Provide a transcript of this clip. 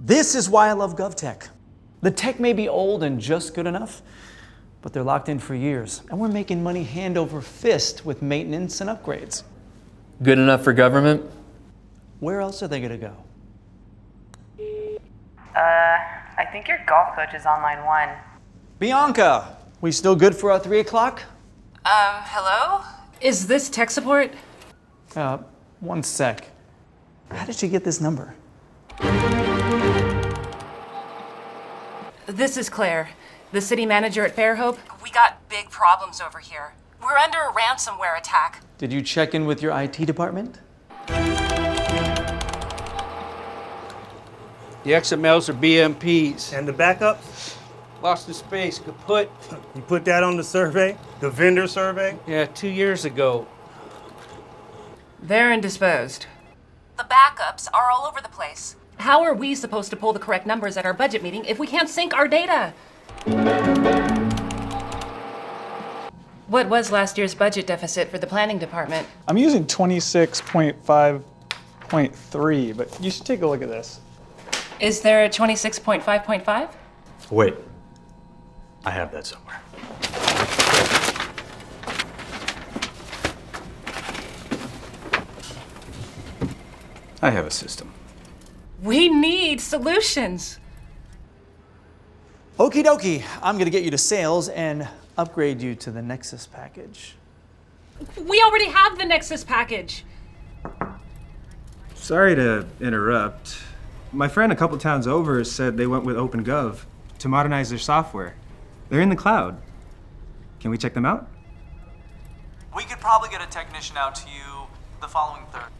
This is why I love GovTech. The tech may be old and just good enough, but they're locked in for years, and we're making money hand over fist with maintenance and upgrades. Good enough for government? Where else are they gonna go? I think your golf coach is on line 1. Bianca, we still good for our 3 o'clock? Hello? Is this tech support? One sec. How did you get this number? This is Claire, the city manager at Fairhope. We got big problems over here. We're under a ransomware attack. Did you check in with your IT department? The XMLs are BMPs. And the backup? Lost in space, kaput. You put that on the survey? The vendor survey? Yeah, 2 years ago. They're indisposed. The backups are all over the place. How are we supposed to pull the correct numbers at our budget meeting if we can't sync our data? What was last year's budget deficit for the planning department? I'm using 26.5.3, but you should take a look at this. Is there a 26.5.5? Wait, I have that somewhere. I have a system. We need solutions. Okie dokie, I'm gonna get you to sales and upgrade you to the Nexus package. We already have the Nexus package. Sorry to interrupt. My friend a couple towns over said they went with OpenGov to modernize their software. They're in the cloud. Can we check them out? We could probably get a technician out to you the following Thursday.